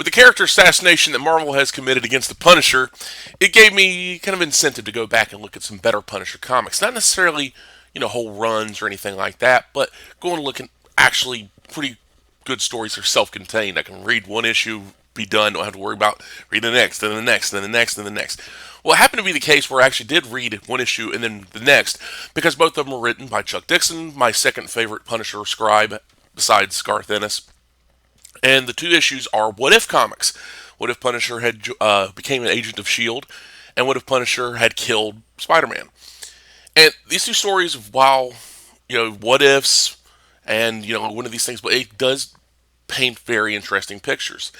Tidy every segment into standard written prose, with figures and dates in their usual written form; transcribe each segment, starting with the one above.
with the character assassination that Marvel has committed against the Punisher, it gave me kind of incentive to go back and look at some better Punisher comics. Not necessarily, whole runs or anything like that, but go and look at actually pretty good stories that are self-contained. I can read one issue, be done, don't have to worry about reading the next, and the next, and the next, and the next. Well, it happened to be the case where I actually did read one issue and then the next, because both of them were written by Chuck Dixon, my second favorite Punisher scribe besides Garth Ennis. And the two issues are What If comics. What if Punisher had became an agent of S.H.I.E.L.D., and what if Punisher had killed Spider-Man? And these two stories, while, what ifs, and, one of these things, but it does paint very interesting pictures.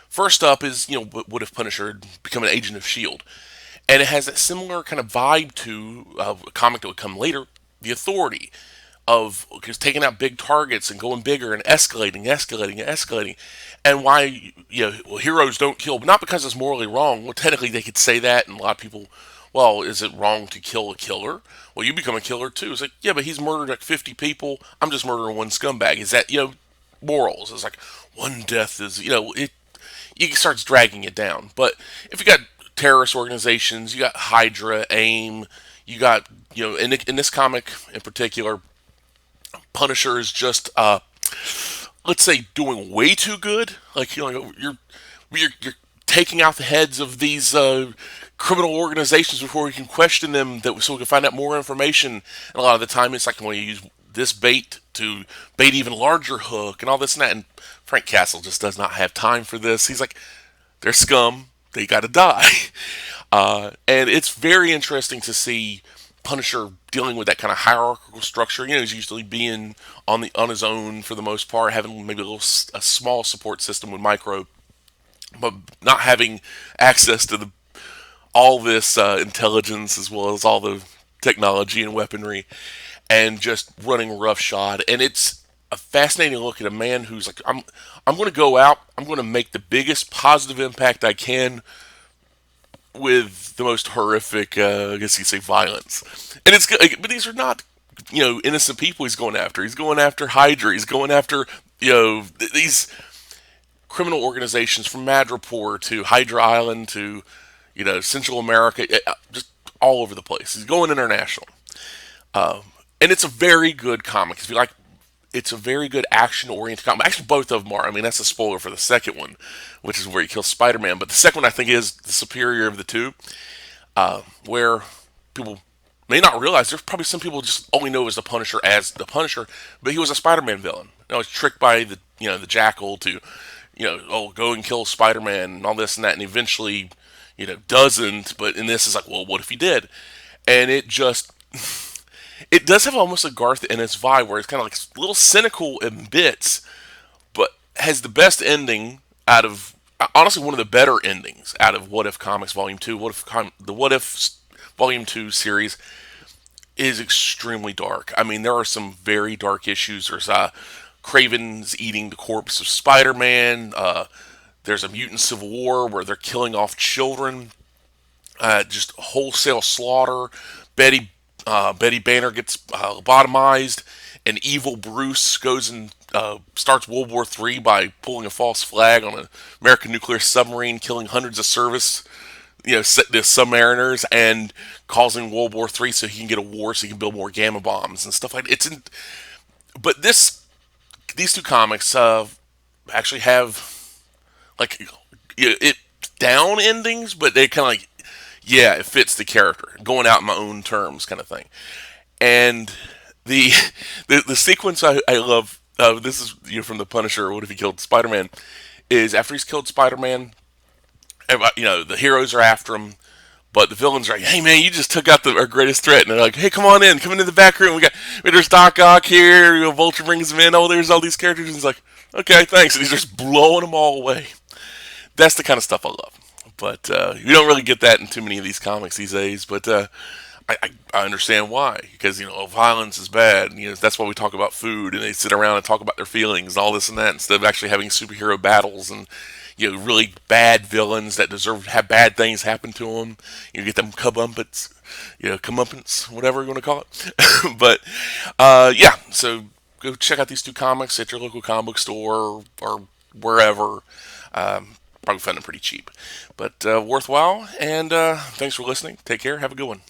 First up is, what if Punisher had become an agent of S.H.I.E.L.D.? And it has that similar kind of vibe to a comic that would come later, The Authority, of just taking out big targets and going bigger and escalating. And why, heroes don't kill, but not because it's morally wrong. Well, technically they could say that, and a lot of people, well, is it wrong to kill a killer? Well, you become a killer too. It's like, yeah, but he's murdered like 50 people. I'm just murdering one scumbag. Is that, morals? It's like one death is, it starts dragging it down. But if you got terrorist organizations, you got Hydra, AIM, you got, in this comic in particular, Punisher is just, let's say, doing way too good. Like, you're taking out the heads of these criminal organizations before we can question them, so we can find out more information. And a lot of the time, it's like, when you use this bait to bait even larger hook and all this and that. And Frank Castle just does not have time for this. He's like, they're scum. They got to die. And it's very interesting to see Punisher dealing with that kind of hierarchical structure. He's usually being on his own for the most part, having maybe a small support system with Micro, but not having access to all this intelligence as well as all the technology and weaponry, and just running roughshod. And it's a fascinating look at a man who's like, I'm going to go out, I'm going to make the biggest positive impact I can with the most horrific, I guess you could say, violence. And but these are not, innocent people he's going after. He's going after Hydra. He's going after, these criminal organizations from Madripoor to Hydra Island to, Central America, just all over the place. He's going international. And it's a very good comic. If you like, it's a very good action-oriented comic. Actually, both of them are. I mean, that's a spoiler for the second one, which is where he kills Spider-Man. But the second one, I think, is the superior of the two, where people may not realize there's probably some people just only know as the Punisher, but he was a Spider-Man villain. He was tricked by the Jackal to, go and kill Spider-Man and all this and that, and eventually, doesn't. But in this, is like, well, what if he did? And it just it does have almost a Garth Ennis vibe, where it's kind of like a little cynical in bits, but has the best ending out of, honestly, one of the better endings out of What If Comics Volume 2. The What If Volume 2 series is extremely dark. I mean, there are some very dark issues. There's Kraven's eating the corpse of Spider-Man. There's a mutant civil war where they're killing off children. Just wholesale slaughter. Betty Banner gets lobotomized, and evil Bruce goes and starts World War III by pulling a false flag on an American nuclear submarine, killing hundreds of the submariners, and causing World War III so he can get a war, so he can build more gamma bombs and stuff like that. But these two comics actually have like it down endings, but they kind of like, yeah, it fits the character, going out in my own terms, kind of thing. And the the sequence I love. This is from the Punisher. What if he killed Spider-Man? Is after he's killed Spider-Man, the heroes are after him, but the villains are like, "Hey man, you just took out our greatest threat," and they're like, "Hey, come on in, come into the back room. There's Doc Ock here. Vulture brings him in. Oh, there's all these characters." And he's like, "Okay, thanks," and he's just blowing them all away. That's the kind of stuff I love. But you don't really get that in too many of these comics these days. But I understand why, because violence is bad. That's why we talk about food, and they sit around and talk about their feelings and all this and that, instead of actually having superhero battles and really bad villains that deserve to have bad things happen to them. You get them comeuppance, whatever you want to call it. But yeah, so go check out these two comics at your local comic book store or wherever. Probably found them pretty cheap, but worthwhile. And thanks for listening. Take care. Have a good one.